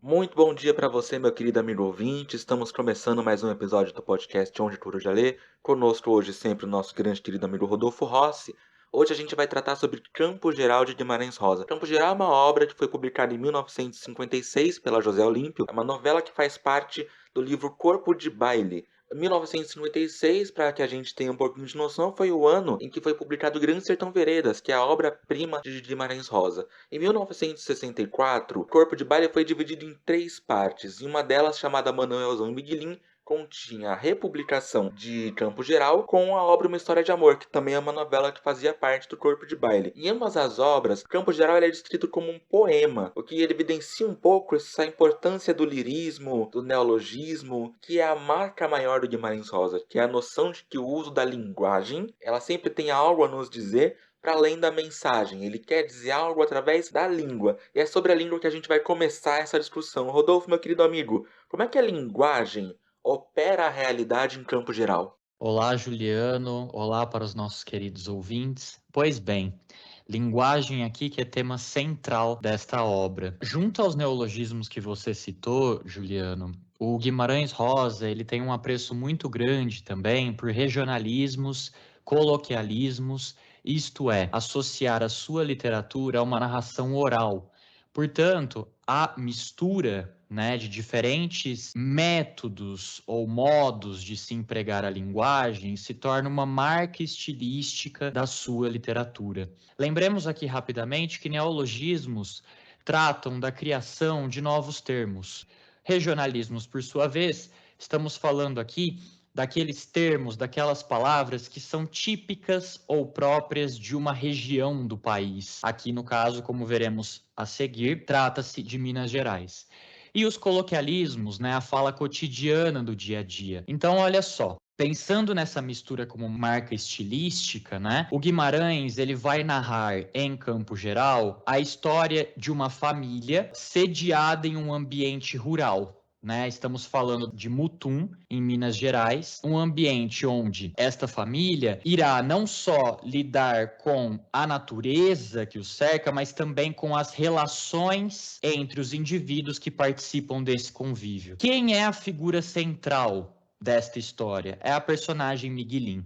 Muito bom dia para você, meu querido amigo ouvinte. Estamos começando mais um episódio do podcast Onde Tudo Já Lê. Conosco hoje sempre o nosso grande querido amigo Rodolfo Rossi. Hoje a gente vai tratar sobre Campo Geral de Guimarães Rosa. Campo Geral é uma obra que foi publicada em 1956 pela José Olímpio. É uma novela que faz parte do livro Corpo de Baile. 1956, para que a gente tenha um pouquinho de noção, foi o ano em que foi publicado Grande Sertão Veredas, que é a obra-prima de Guimarães Rosa. Em 1964, o Corpo de Baile foi dividido em três partes, e uma delas, chamada Manuelzão e Miguelin, continha a republicação de Campo Geral com a obra Uma História de Amor, que também é uma novela que fazia parte do Corpo de Baile. Em ambas as obras, Campo Geral é descrito como um poema, o que evidencia um pouco essa importância do lirismo, do neologismo, que é a marca maior do Guimarães Rosa, que é a noção de que o uso da linguagem, ela sempre tem algo a nos dizer, para além da mensagem. Ele quer dizer algo através da língua. E é sobre a língua que a gente vai começar essa discussão. Rodolfo, meu querido amigo, como é que a linguagem opera a realidade em Campo Geral? Olá, Juliano. Olá para os nossos queridos ouvintes. Pois bem, linguagem aqui que é tema central desta obra. Junto aos neologismos que você citou, Juliano, o Guimarães Rosa, ele tem um apreço muito grande também por regionalismos, coloquialismos, isto é, associar a sua literatura a uma narração oral. Portanto, a mistura, né, de diferentes métodos ou modos de se empregar a linguagem se torna uma marca estilística da sua literatura. Lembremos aqui rapidamente que neologismos tratam da criação de novos termos. Regionalismos, por sua vez, estamos falando aqui daqueles termos, daquelas palavras que são típicas ou próprias de uma região do país. Aqui, no caso, como veremos a seguir, trata-se de Minas Gerais. E os coloquialismos, né, a fala cotidiana do dia a dia. Então, olha só, pensando nessa mistura como marca estilística, né, o Guimarães ele vai narrar em Campo Geral a história de uma família sediada em um ambiente rural. Né? Estamos falando de Mutum, em Minas Gerais, um ambiente onde esta família irá não só lidar com a natureza que o cerca, mas também com as relações entre os indivíduos que participam desse convívio. Quem é a figura central desta história? É a personagem Miguelin.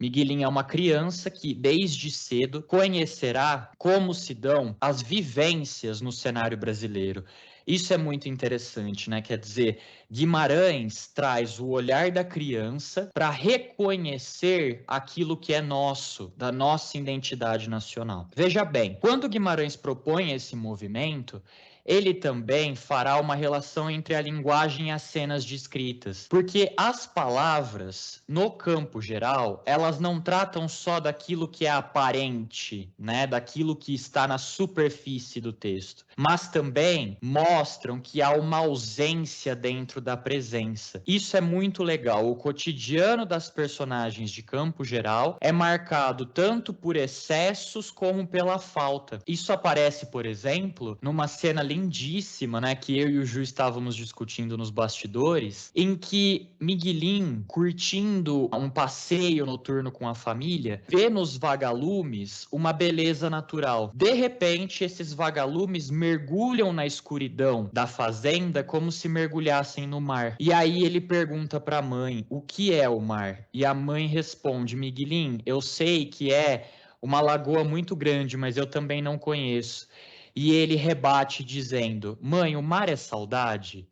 Miguelin é uma criança que, desde cedo, conhecerá como se dão as vivências no cenário brasileiro. Isso é muito interessante, né? Quer dizer, Guimarães traz o olhar da criança para reconhecer aquilo que é nosso, da nossa identidade nacional. Veja bem, quando Guimarães propõe esse movimento, ele também fará uma relação entre a linguagem e as cenas descritas, porque as palavras, no campo geral, elas não tratam só daquilo que é aparente, né, daquilo que está na superfície do texto, mas também mostram que há uma ausência dentro da presença. Isso é muito legal. O cotidiano das personagens de campo geral é marcado tanto por excessos como pela falta. Isso aparece, por exemplo, numa cena lindíssima, né, que eu e o Ju estávamos discutindo nos bastidores, em que Miguelin, curtindo um passeio noturno com a família, vê nos vagalumes uma beleza natural. De repente, esses vagalumes mergulham na escuridão da fazenda como se mergulhassem no mar. E aí ele pergunta para a mãe: "O que é o mar?" E a mãe responde: "Miguelin, eu sei que é uma lagoa muito grande, mas eu também não conheço." E ele rebate dizendo: "Mãe, o mar é saudade?"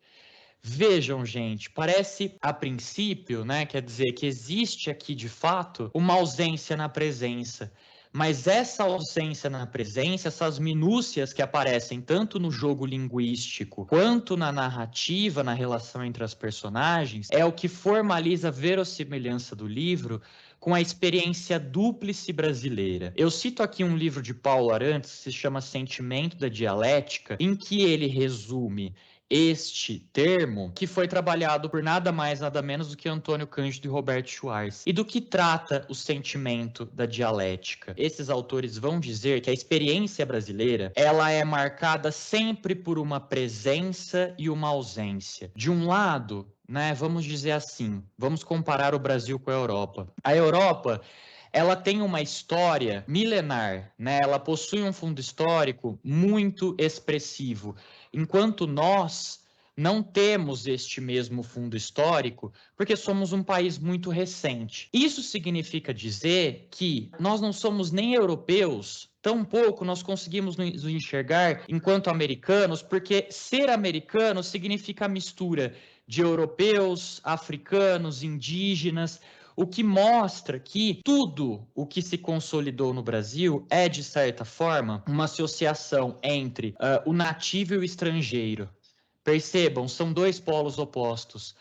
Vejam, gente, parece a princípio, né, quer dizer que existe aqui de fato uma ausência na presença. Mas essa ausência na presença, essas minúcias que aparecem tanto no jogo linguístico quanto na narrativa, na relação entre as personagens, é o que formaliza a verossimilhança do livro com a experiência dúplice brasileira. Eu cito aqui um livro de Paulo Arantes, que se chama Sentimento da Dialética, em que ele resume este termo, que foi trabalhado por nada mais, nada menos do que Antônio Cândido e Roberto Schwarz. E do que trata o sentimento da dialética? Esses autores vão dizer que a experiência brasileira, ela é marcada sempre por uma presença e uma ausência. De um lado, né, vamos dizer assim, vamos comparar o Brasil com a Europa. A Europa, ela tem uma história milenar, né? Ela possui um fundo histórico muito expressivo, enquanto nós não temos este mesmo fundo histórico, porque somos um país muito recente. Isso significa dizer que nós não somos nem europeus, tampouco nós conseguimos nos enxergar enquanto americanos, porque ser americano significa a mistura de europeus, africanos, indígenas, o que mostra que tudo o que se consolidou no Brasil é, de certa forma, uma associação entre o nativo e o estrangeiro. Percebam, são dois polos opostos.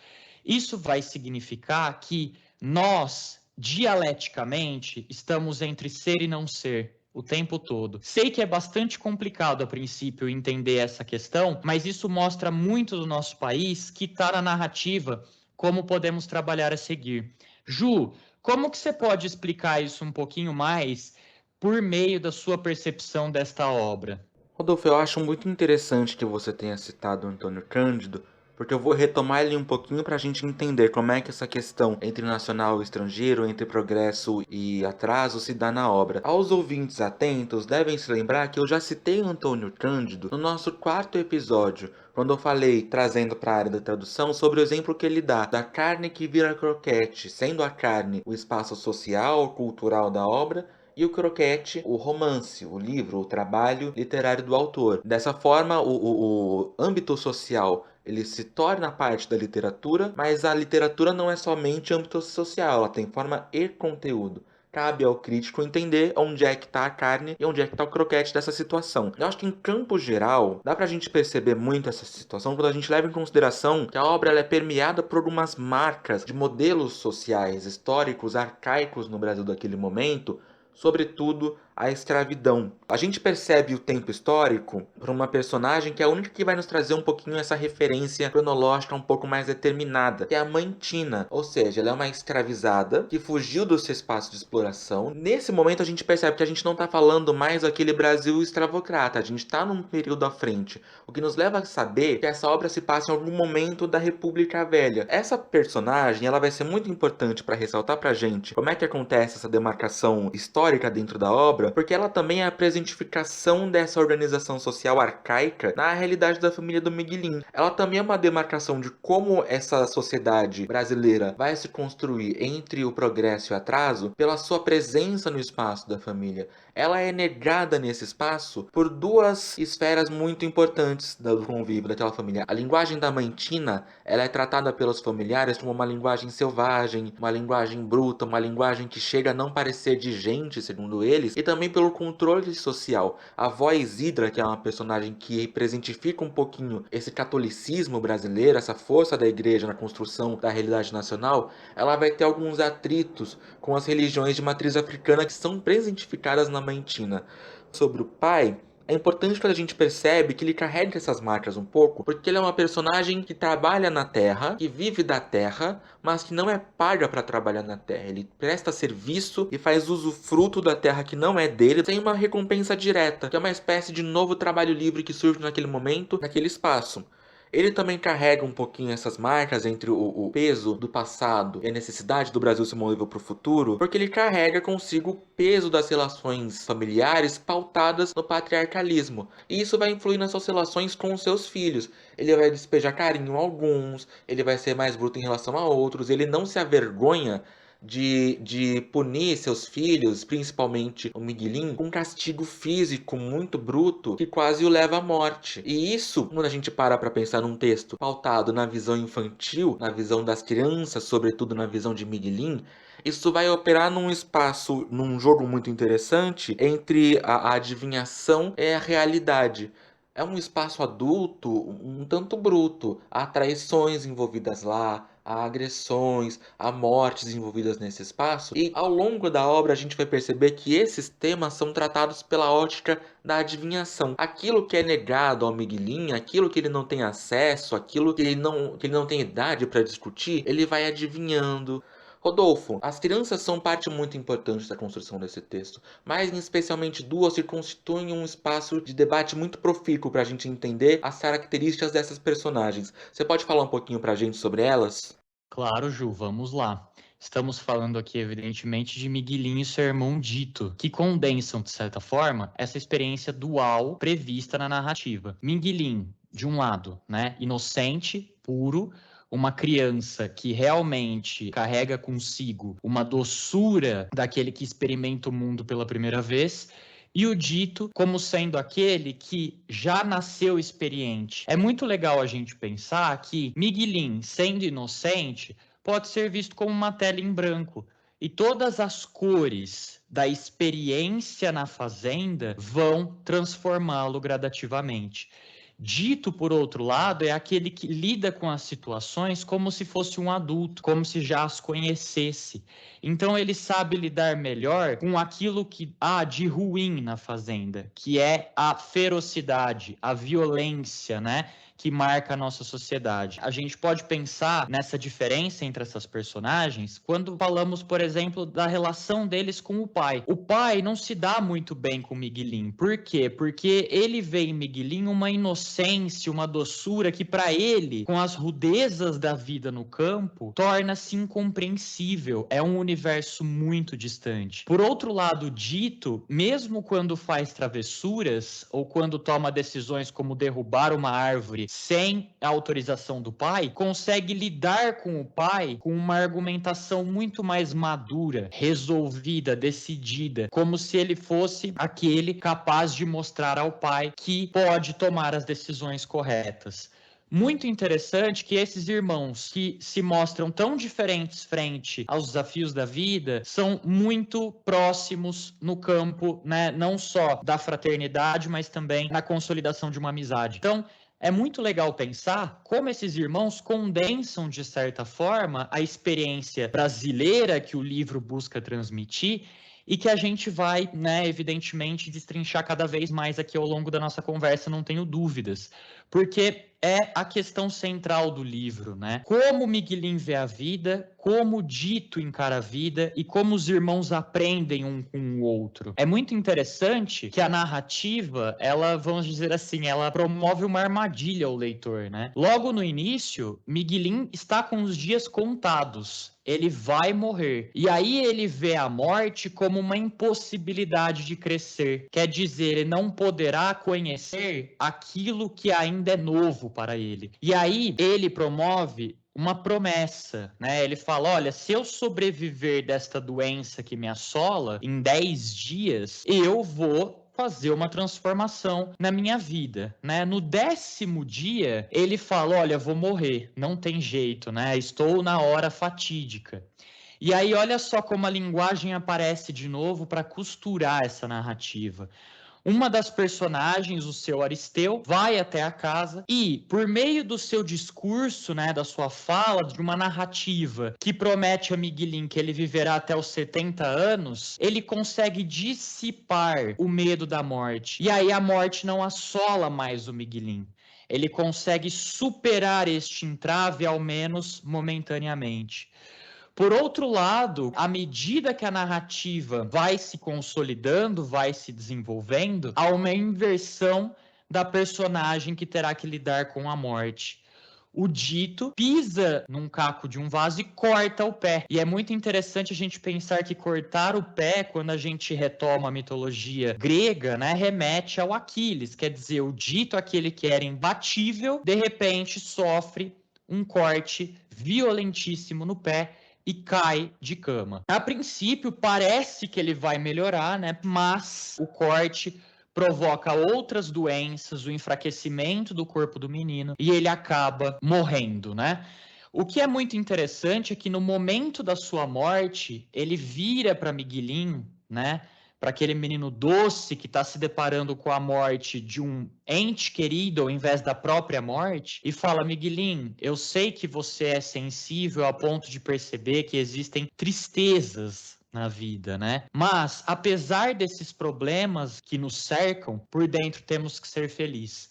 Isso vai significar que nós, dialeticamente, estamos entre ser e não ser o tempo todo. Sei que é bastante complicado a princípio entender essa questão, mas isso mostra muito do nosso país que está na narrativa, como podemos trabalhar a seguir. Ju, como que você pode explicar isso um pouquinho mais por meio da sua percepção desta obra? Rodolfo, eu acho muito interessante que você tenha citado o Antônio Cândido, porque eu vou retomar ele um pouquinho para a gente entender como é que essa questão entre nacional e estrangeiro, entre progresso e atraso, se dá na obra. Aos ouvintes atentos, devem se lembrar que eu já citei o Antônio Cândido no nosso 4º episódio, quando eu falei, trazendo para a área da tradução, sobre o exemplo que ele dá da carne que vira croquete, sendo a carne o espaço social, cultural da obra, e o croquete, o romance, o livro, o trabalho literário do autor. Dessa forma, o âmbito social ele se torna parte da literatura, mas a literatura não é somente âmbito social, ela tem forma e conteúdo. Cabe ao crítico entender onde é que está a carne e onde é que está o croquete dessa situação. Eu acho que em campo geral, dá pra gente perceber muito essa situação quando a gente leva em consideração que a obra ela é permeada por algumas marcas de modelos sociais, históricos, arcaicos no Brasil daquele momento, sobretudo a escravidão. A gente percebe o tempo histórico por uma personagem que é a única que vai nos trazer um pouquinho essa referência cronológica um pouco mais determinada, que é a mãe Tina, ou seja, ela é uma escravizada que fugiu do seu espaço de exploração. Nesse momento a gente percebe que a gente não está falando mais daquele Brasil escravocrata, a gente está num período à frente, o que nos leva a saber que essa obra se passa em algum momento da República Velha. Essa personagem ela vai ser muito importante para ressaltar pra gente como é que acontece essa demarcação histórica dentro da obra, porque ela também é a presentificação dessa organização social arcaica na realidade da família do Miguelin. Ela também é uma demarcação de como essa sociedade brasileira vai se construir entre o progresso e o atraso pela sua presença no espaço da família. Ela é negada nesse espaço por duas esferas muito importantes do convívio daquela família. A linguagem da mãe Tina, ela é tratada pelos familiares como uma linguagem selvagem, uma linguagem bruta, uma linguagem que chega a não parecer de gente, segundo eles, e também pelo controle social. A avó Isidra, que é uma personagem que presentifica um pouquinho esse catolicismo brasileiro, essa força da igreja na construção da realidade nacional, ela vai ter alguns atritos com as religiões de matriz africana que são presentificadas na mãe Tina. Sobre o pai, é importante que a gente percebe que ele carrega essas marcas um pouco, porque ele é uma personagem que trabalha na Terra, que vive da Terra, mas que não é paga para trabalhar na Terra. Ele presta serviço e faz usufruto da Terra que não é dele, sem uma recompensa direta, que é uma espécie de novo trabalho livre que surge naquele momento, naquele espaço. Ele também carrega um pouquinho essas marcas entre o peso do passado e a necessidade do Brasil se mover para o futuro, porque ele carrega consigo o peso das relações familiares pautadas no patriarcalismo. E isso vai influir nas suas relações com os seus filhos. Ele vai despejar carinho a alguns, ele vai ser mais bruto em relação a outros, ele não se avergonha de punir seus filhos, principalmente o Miguelin, com um castigo físico muito bruto que quase o leva à morte. E isso, quando a gente para pensar num texto pautado na visão infantil, na visão das crianças, sobretudo na visão de Miguelin, isso vai operar num espaço, num jogo muito interessante entre a adivinhação e a realidade. É um espaço adulto um tanto bruto. Há traições envolvidas lá, há agressões, há mortes envolvidas nesse espaço. E ao longo da obra a gente vai perceber que esses temas são tratados pela ótica da adivinhação. Aquilo que é negado ao Miguelin, aquilo que ele não tem acesso, aquilo que ele não tem idade para discutir, ele vai adivinhando. Rodolfo, as crianças são parte muito importante da construção desse texto, mas especialmente duas que constituem um espaço de debate muito profícuo para a gente entender as características dessas personagens. Você pode falar um pouquinho para a gente sobre elas? Claro, Ju, vamos lá. Estamos falando aqui, evidentemente, de Miguelinho e seu irmão Dito, que condensam, de certa forma, essa experiência dual prevista na narrativa. Miguelin de um lado, né, inocente, puro, uma criança que realmente carrega consigo uma doçura daquele que experimenta o mundo pela primeira vez, e o Dito como sendo aquele que já nasceu experiente. É muito legal a gente pensar que Miguelin, sendo inocente, pode ser visto como uma tela em branco. E todas as cores da experiência na fazenda vão transformá-lo gradativamente. Dito, por outro lado, é aquele que lida com as situações como se fosse um adulto, como se já as conhecesse. Então ele sabe lidar melhor com aquilo que há de ruim na fazenda, que é a ferocidade, a violência, né? Que marca a nossa sociedade. A gente pode pensar nessa diferença entre essas personagens quando falamos, por exemplo, da relação deles com o pai. O pai não se dá muito bem com Miguelin. Por quê? Porque ele vê em Miguelin uma inocência, uma doçura que para ele, com as rudezas da vida no campo, torna-se incompreensível. É um universo muito distante. Por outro lado, Dito, mesmo quando faz travessuras ou quando toma decisões como derrubar uma árvore sem a autorização do pai, consegue lidar com o pai com uma argumentação muito mais madura, resolvida, decidida, como se ele fosse aquele capaz de mostrar ao pai que pode tomar as decisões corretas. Muito interessante que esses irmãos que se mostram tão diferentes frente aos desafios da vida são muito próximos no campo, né, não só da fraternidade, mas também na consolidação de uma amizade. Então, é muito legal pensar como esses irmãos condensam, de certa forma, a experiência brasileira que o livro busca transmitir e que a gente vai, né, evidentemente, destrinchar cada vez mais aqui ao longo da nossa conversa, não tenho dúvidas. Porque é a questão central do livro, né? Como Miguelin vê a vida, como Dito encara a vida e como os irmãos aprendem um com o outro. É muito interessante que a narrativa, ela, vamos dizer assim, ela promove uma armadilha ao leitor, né? Logo no início, Miguelin está com os dias contados. Ele vai morrer. E aí ele vê a morte como uma impossibilidade de crescer. Quer dizer, ele não poderá conhecer aquilo que ainda é novo para ele. E aí ele promove uma promessa, né? Ele fala, olha, se eu sobreviver desta doença que me assola em 10 dias, eu vou fazer uma transformação na minha vida, né? No 10º dia, ele fala, olha, vou morrer, não tem jeito, né? Estou na hora fatídica. E aí, olha só como a linguagem aparece de novo para costurar essa narrativa. Uma das personagens, o seu Aristeu, vai até a casa e, por meio do seu discurso, né, da sua fala, de uma narrativa que promete a Miguelin que ele viverá até os 70 anos, ele consegue dissipar o medo da morte. E aí a morte não assola mais o Miguelin. Ele consegue superar este entrave, ao menos momentaneamente. Por outro lado, à medida que a narrativa vai se consolidando, vai se desenvolvendo, há uma inversão da personagem que terá que lidar com a morte. O Dito pisa num caco de um vaso e corta o pé. E é muito interessante a gente pensar que cortar o pé, quando a gente retoma a mitologia grega, né, remete ao Aquiles. Quer dizer, o Dito, aquele que era imbatível, de repente sofre um corte violentíssimo no pé e cai de cama. A princípio, parece que ele vai melhorar, né? Mas o corte provoca outras doenças, o enfraquecimento do corpo do menino e ele acaba morrendo, né? O que é muito interessante é que no momento da sua morte, ele vira para Miguelin, né? Para aquele menino doce que está se deparando com a morte de um ente querido ao invés da própria morte, e fala, Miguelin, eu sei que você é sensível a ponto de perceber que existem tristezas na vida, né? Mas, apesar desses problemas que nos cercam, por dentro temos que ser felizes.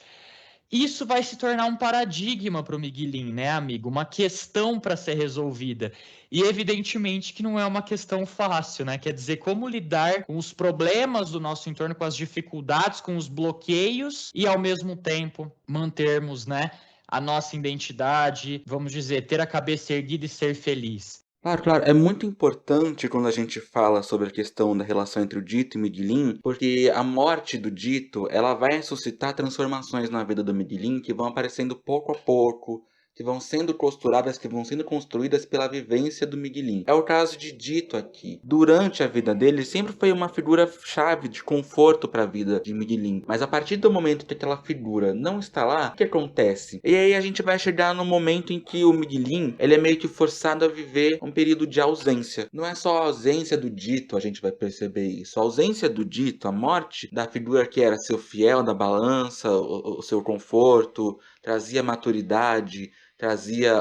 Isso vai se tornar um paradigma para o Miguelin, né, amigo? Uma questão para ser resolvida. E evidentemente que não é uma questão fácil, né? Quer dizer, como lidar com os problemas do nosso entorno, com as dificuldades, com os bloqueios e ao mesmo tempo mantermos, né, a nossa identidade, vamos dizer, ter a cabeça erguida e ser feliz. Claro, claro. É muito importante quando a gente fala sobre a questão da relação entre o Dito e Miguelin, porque a morte do Dito, ela vai suscitar transformações na vida do Miguelin que vão aparecendo pouco a pouco, que vão sendo costuradas, que vão sendo construídas pela vivência do Miguelin. É o caso de Dito aqui. Durante a vida dele, sempre foi uma figura chave de conforto para a vida de Miguelin. Mas a partir do momento que aquela figura não está lá, o que acontece? E aí a gente vai chegar no momento em que o Miguelin, ele é meio que forçado a viver um período de ausência. Não é só a ausência do Dito, a gente vai perceber isso. A ausência do Dito, a morte da figura que era seu fiel da balança, o seu conforto, trazia maturidade, trazia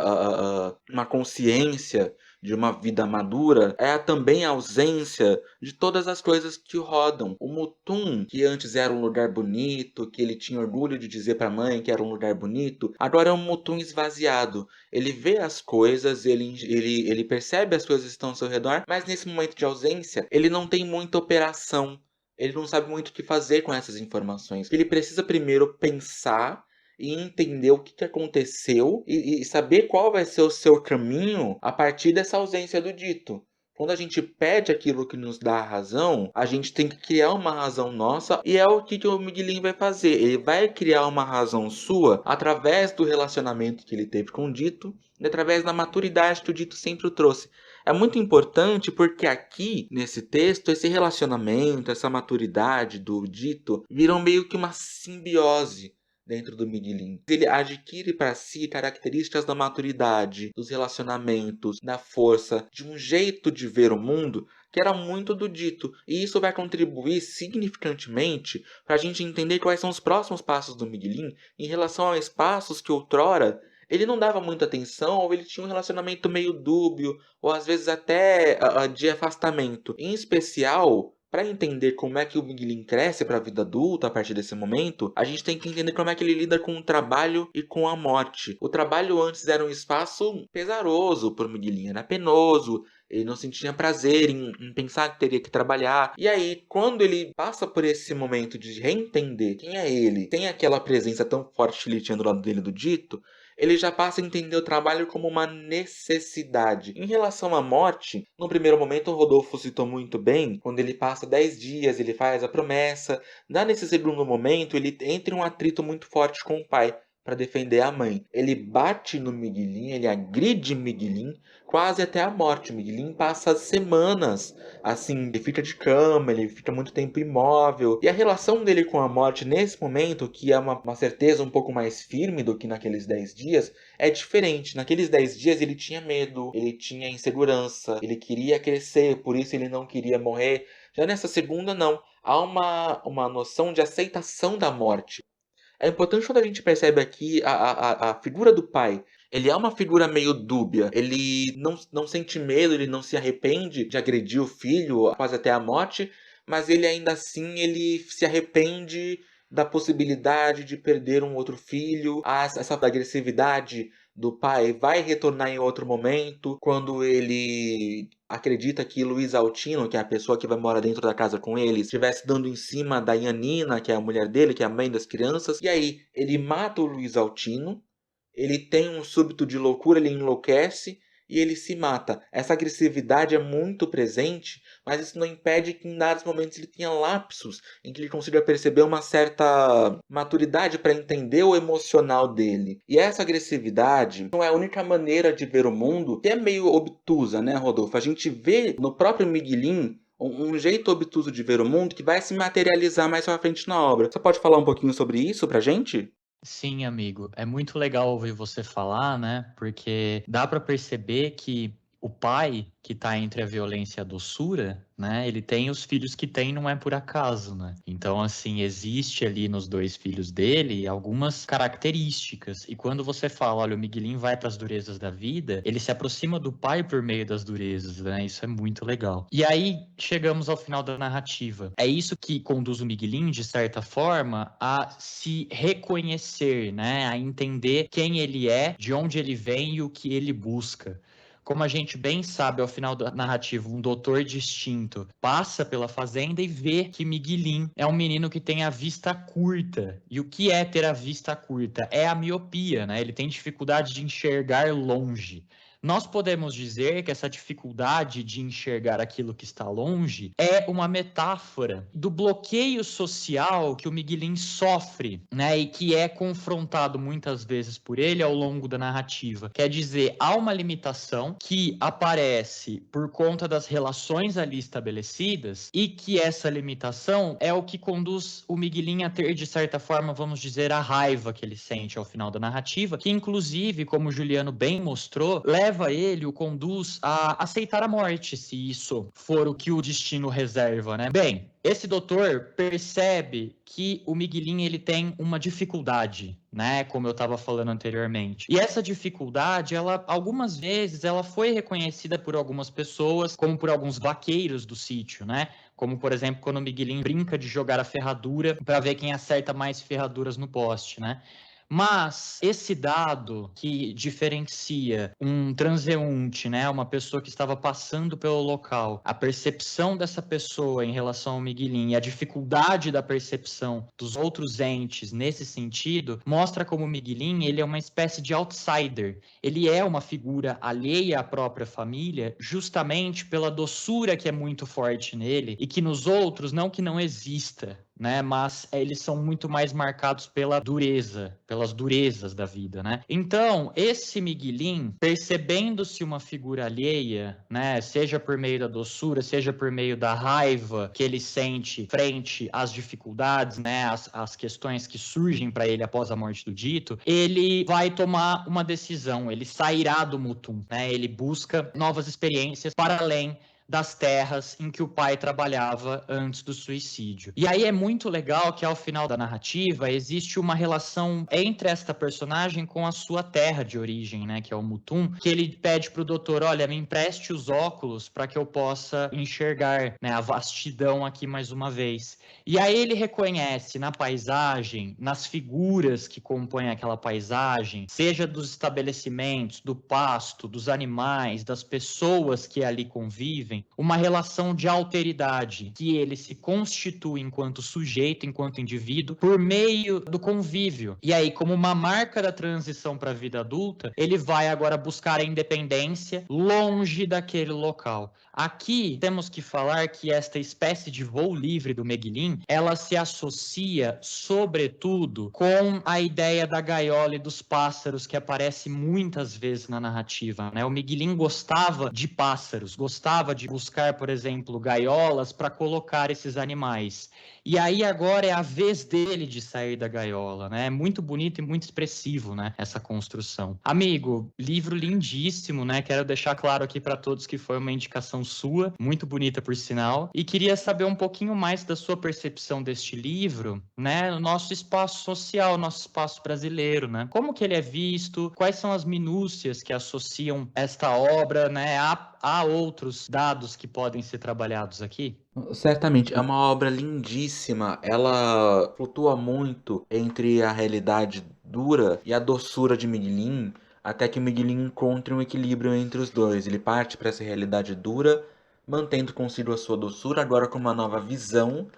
uma consciência de uma vida madura, é também a ausência de todas as coisas que o rodam. O Mutum, que antes era um lugar bonito, que ele tinha orgulho de dizer para a mãe que era um lugar bonito, agora é um Mutum esvaziado. Ele vê as coisas, ele percebe as coisas que estão ao seu redor, mas nesse momento de ausência, ele não tem muita operação. Ele não sabe muito o que fazer com essas informações. Ele precisa primeiro pensar e entender o que aconteceu e saber qual vai ser o seu caminho a partir dessa ausência do Dito. Quando a gente pede aquilo que nos dá a razão, a gente tem que criar uma razão nossa, e é o que o Miguelin vai fazer. Ele vai criar uma razão sua através do relacionamento que ele teve com o Dito e através da maturidade que o Dito sempre o trouxe. É muito importante porque aqui, nesse texto, esse relacionamento, essa maturidade do Dito viram meio que uma simbiose dentro do Miguelin. Ele adquire para si características da maturidade, dos relacionamentos, da força, de um jeito de ver o mundo que era muito do Dito. E isso vai contribuir significantemente para a gente entender quais são os próximos passos do Miguelin em relação a espaços que outrora ele não dava muita atenção, ou ele tinha um relacionamento meio dúbio, ou às vezes até de afastamento. Em especial, para entender como é que o Miguelin cresce para a vida adulta a partir desse momento, a gente tem que entender como é que ele lida com o trabalho e com a morte. O trabalho antes era um espaço pesaroso para o Miguelin, era penoso, ele não sentia prazer em pensar que teria que trabalhar. E aí, quando ele passa por esse momento de reentender quem é ele, tem aquela presença tão forte que ele tinha do lado dele do Dito, ele já passa a entender o trabalho como uma necessidade. Em relação à morte, no primeiro momento o Rodolfo citou muito bem, quando ele passa 10 dias, ele faz a promessa. Nesse segundo momento, ele entra em um atrito muito forte com o pai para defender a mãe. Ele bate no Miguelin, ele agride Miguelin quase até a morte. O Miguelin passa semanas assim, ele fica de cama, ele fica muito tempo imóvel. E a relação dele com a morte nesse momento, que é uma certeza um pouco mais firme do que naqueles 10 dias, é diferente. Naqueles 10 dias ele tinha medo, ele tinha insegurança, ele queria crescer, por isso ele não queria morrer. Já nessa segunda, não. Há uma noção de aceitação da morte. É importante quando a gente percebe aqui a figura do pai. Ele é uma figura meio dúbia. Ele não sente medo, ele não se arrepende de agredir o filho quase até a morte, mas ele ainda assim ele se arrepende da possibilidade de perder um outro filho. Essa agressividade do pai vai retornar em outro momento, quando ele acredita que Luiz Altino, que é a pessoa que vai morar dentro da casa com ele, estivesse dando em cima da Yanina, que é a mulher dele, que é a mãe das crianças. E aí, ele mata o Luiz Altino, ele tem um súbito de loucura, ele enlouquece e ele se mata. Essa agressividade é muito presente, mas isso não impede que em dados momentos ele tenha lapsos em que ele consiga perceber uma certa maturidade para entender o emocional dele. E essa agressividade não é a única maneira de ver o mundo, que é meio obtusa, né, Rodolfo? A gente vê no próprio Miguelin um jeito obtuso de ver o mundo que vai se materializar mais pra frente na obra. Você pode falar um pouquinho sobre isso pra gente? Sim, amigo. É muito legal ouvir você falar, né? Porque dá para perceber que o pai que tá entre a violência e a doçura, né? Ele tem os filhos que tem, não é por acaso, né? Então, assim, existe ali nos dois filhos dele algumas características. E quando você fala, olha, o Miguelinho vai para as durezas da vida, ele se aproxima do pai por meio das durezas, né? Isso é muito legal. E aí chegamos ao final da narrativa. É isso que conduz o Miguelinho, de certa forma, a se reconhecer, né? A entender quem ele é, de onde ele vem e o que ele busca. Como a gente bem sabe, ao final da narrativa, um doutor distinto passa pela fazenda e vê que Miguelin é um menino que tem a vista curta. E o que é ter a vista curta? É a miopia, né? Ele tem dificuldade de enxergar longe. nós podemos dizer que essa dificuldade de enxergar aquilo que está longe é uma metáfora do bloqueio social que o Miguelin sofre, né, e que é confrontado muitas vezes por ele ao longo da narrativa. Quer dizer, há uma limitação que aparece por conta das relações ali estabelecidas e que essa limitação é o que conduz o Miguelin a ter, de certa forma, vamos dizer, a raiva que ele sente ao final da narrativa, que inclusive, como o Juliano bem mostrou, leva ele, o conduz a aceitar a morte, se isso for o que o destino reserva, né? Bem, esse doutor percebe que o Miguelin ele tem uma dificuldade, né, como eu estava falando anteriormente. E essa dificuldade, ela algumas vezes ela foi reconhecida por algumas pessoas, como por alguns vaqueiros do sítio, né? Como, por exemplo, quando o Miguelin brinca de jogar a ferradura para ver quem acerta mais ferraduras no poste, né? Mas esse dado que diferencia um transeunte, né, uma pessoa que estava passando pelo local, a percepção dessa pessoa em relação ao Miguelin e a dificuldade da percepção dos outros entes nesse sentido, mostra como o Miguelin ele é uma espécie de outsider. Ele é uma figura alheia à própria família, justamente pela doçura que é muito forte nele e que nos outros não que não exista, né? Mas eles são muito mais marcados pela dureza, pelas durezas da vida, né? Então, esse Miguelin, percebendo-se uma figura alheia, né? Seja por meio da doçura, seja por meio da raiva que ele sente frente às dificuldades, né? As questões que surgem para ele após a morte do dito, ele vai tomar uma decisão, ele sairá do Mutum, né? Ele busca novas experiências para além das terras em que o pai trabalhava antes do suicídio. E aí é muito legal que ao final da narrativa existe uma relação entre esta personagem com a sua terra de origem, né, que é o Mutum, que ele pede pro doutor, olha, me empreste os óculos para que eu possa enxergar, né, a vastidão aqui mais uma vez. E aí ele reconhece na paisagem, nas figuras que compõem aquela paisagem, seja dos estabelecimentos, do pasto, dos animais, das pessoas que ali convivem, uma relação de alteridade, que ele se constitui enquanto sujeito, enquanto indivíduo, por meio do convívio. E aí, como uma marca da transição para a vida adulta, ele vai agora buscar a independência longe daquele local. Aqui temos que falar que esta espécie de voo livre do Miguelin, ela se associa, sobretudo, com a ideia da gaiola e dos pássaros que aparece muitas vezes na narrativa, né? O Miguelin gostava de pássaros, gostava de buscar, por exemplo, gaiolas para colocar esses animais. E aí agora é a vez dele de sair da gaiola, né? É muito bonito e muito expressivo, né? Essa construção. Amigo, livro lindíssimo, né? Quero deixar claro aqui para todos que foi uma indicação sua, muito bonita por sinal. E queria saber um pouquinho mais da sua percepção deste livro, né? No nosso espaço social, nosso espaço brasileiro, né? Como que ele é visto? Quais são as minúcias que associam esta obra, né? Há outros dados que podem ser trabalhados aqui? Certamente, é uma obra lindíssima. Ela flutua muito entre a realidade dura e a doçura de Miguelin, até que Miguelin encontre um equilíbrio entre os dois. Ele parte para essa realidade dura, mantendo consigo a sua doçura, agora com uma nova visão,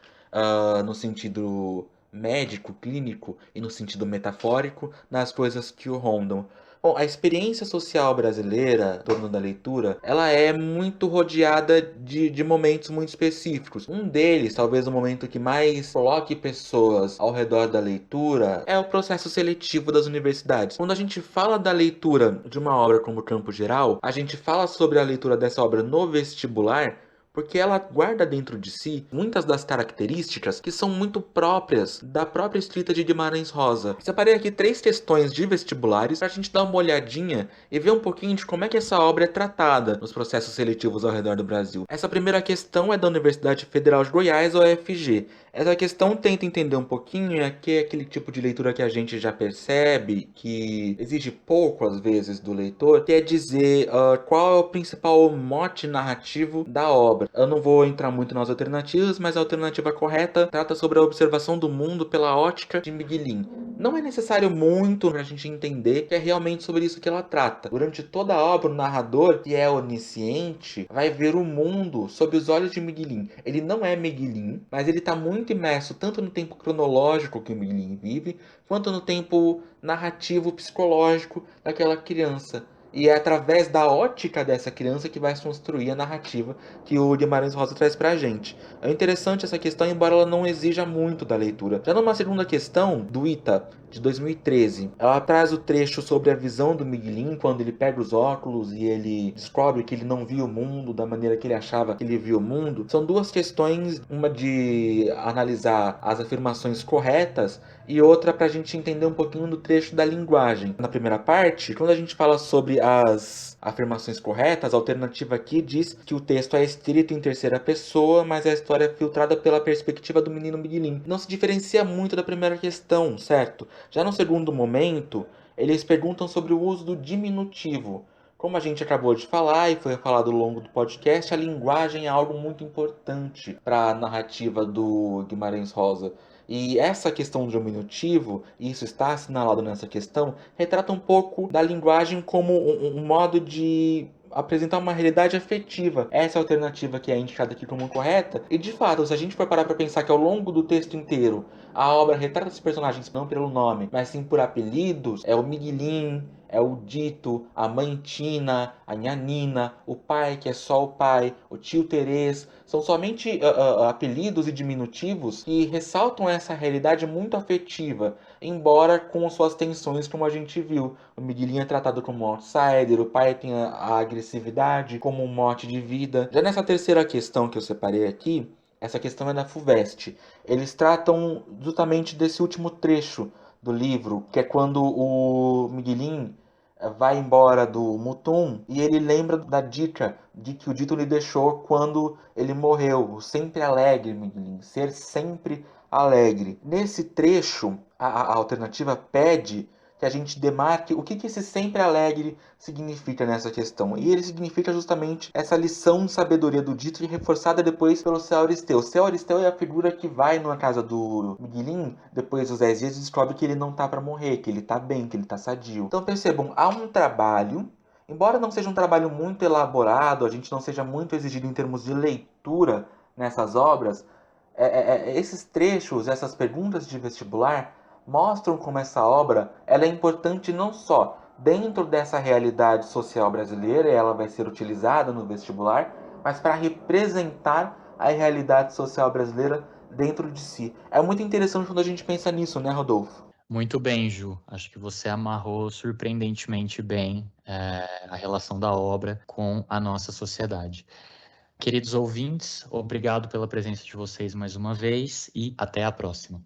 no sentido médico, clínico e no sentido metafórico, das coisas que o rondam. Bom, a experiência social brasileira em torno da leitura, ela é muito rodeada de momentos muito específicos. Um deles, talvez o momento que mais coloque pessoas ao redor da leitura, é o processo seletivo das universidades. Quando a gente fala da leitura de uma obra como Campo Geral, a gente fala sobre a leitura dessa obra no vestibular, porque ela guarda dentro de si muitas das características que são muito próprias da própria escrita de Guimarães Rosa. Separei aqui 3 questões de vestibulares para a gente dar uma olhadinha e ver um pouquinho de como é que essa obra é tratada nos processos seletivos ao redor do Brasil. Essa primeira questão é da Universidade Federal de Goiás, UFG. Essa questão tenta entender um pouquinho aquele tipo de leitura que a gente já percebe, que exige pouco às vezes do leitor, que é dizer qual é o principal mote narrativo da obra. Eu não vou entrar muito nas alternativas, mas a alternativa correta trata sobre a observação do mundo pela ótica de Miguelin. Não é necessário muito para a gente entender que é realmente sobre isso que ela trata. Durante toda a obra, o narrador, que é onisciente, vai ver o mundo sob os olhos de Miguelin. Ele não é Miguelin, mas ele está muito imerso tanto no tempo cronológico que o Miguelin vive, quanto no tempo narrativo psicológico daquela criança. E é através da ótica dessa criança que vai se construir a narrativa que o Guimarães Rosa traz pra gente. É interessante essa questão, embora ela não exija muito da leitura. Já numa segunda questão, do Ita, de 2013, ela traz o trecho sobre a visão do Miguelin quando ele pega os óculos e ele descobre que ele não via o mundo da maneira que ele achava que ele via o mundo. São duas questões, uma de analisar as afirmações corretas e outra para a gente entender um pouquinho do trecho da linguagem. Na primeira parte, quando a gente fala sobre as afirmações corretas, a alternativa aqui diz que o texto é escrito em terceira pessoa, mas a história é filtrada pela perspectiva do menino Miguelin. Não se diferencia muito da primeira questão, certo? Já no segundo momento, eles perguntam sobre o uso do diminutivo. Como a gente acabou de falar e foi falado ao longo do podcast, a linguagem é algo muito importante para a narrativa do Guimarães Rosa. E essa questão do diminutivo, e isso está assinalado nessa questão, retrata um pouco da linguagem como um modo de apresentar uma realidade afetiva. Essa é a alternativa que é indicada aqui como correta. E de fato, se a gente for parar para pensar que ao longo do texto inteiro a obra retrata esses personagens não pelo nome, mas sim por apelidos, é o Miguelin, é o Dito, a mãe Tina, a Nhanina, o pai que é só o pai, o tio Terês. São somente apelidos e diminutivos que ressaltam essa realidade muito afetiva, embora com suas tensões, como a gente viu. O Miguelinho é tratado como um outsider, o pai tem a agressividade como um mote de vida. Já nessa terceira questão que eu separei aqui, essa questão é da FUVEST. Eles tratam justamente desse último trecho do livro, que é quando o Miguelin vai embora do Mutum e ele lembra da dica de que o Dito lhe deixou quando ele morreu, o sempre alegre, Miguelin, ser sempre alegre. Nesse trecho, a alternativa pede que a gente demarque o que esse sempre alegre significa nessa questão. E ele significa justamente essa lição de sabedoria do Dito e reforçada depois pelo Seu Auristeu. O Seu Auristeu é a figura que vai na casa do Miguelin depois dos 10 dias e descobre que ele não tá para morrer, que ele tá bem, que ele tá sadio. Então percebam, há um trabalho, embora não seja um trabalho muito elaborado, a gente não seja muito exigido em termos de leitura nessas obras, esses trechos, essas perguntas de vestibular mostram como essa obra ela é importante não só dentro dessa realidade social brasileira, e ela vai ser utilizada no vestibular, mas para representar a realidade social brasileira dentro de si. É muito interessante quando a gente pensa nisso, né, Rodolfo? Muito bem, Ju. Acho que você amarrou surpreendentemente bem a relação da obra com a nossa sociedade. Queridos ouvintes, obrigado pela presença de vocês mais uma vez e até a próxima.